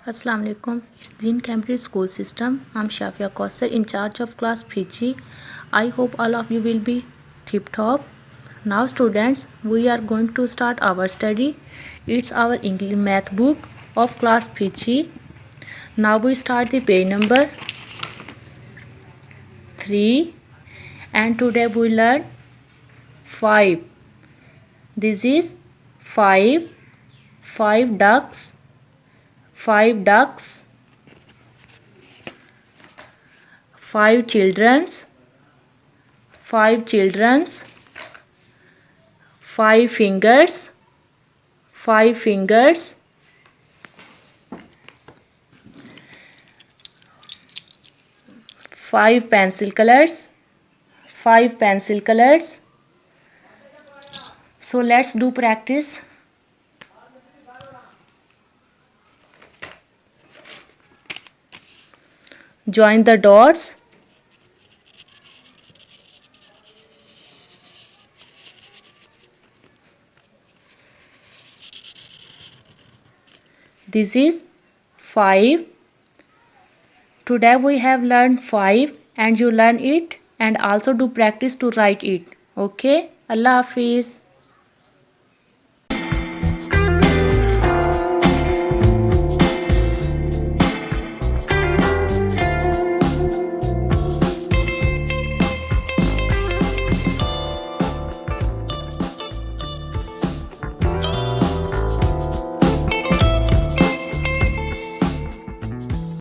Assalamu alaikum. It's Deen Cambridge School System. I'm Yashfa in charge of class PG. I hope all of you will be tip top. Now students, we are going to start our study. It's our English math book of class PG. Now we start the page number 3 and today we learn 5. This is 5 ducks. 5 ducks, 5 children's, 5 children's, 5 fingers, 5 fingers, 5 pencil colors, 5 pencil colors. So let's do practice. Join the dots. This is 5. Today we have learned 5 and you learn it and also do practice to write it. Okay? Allah Hafiz.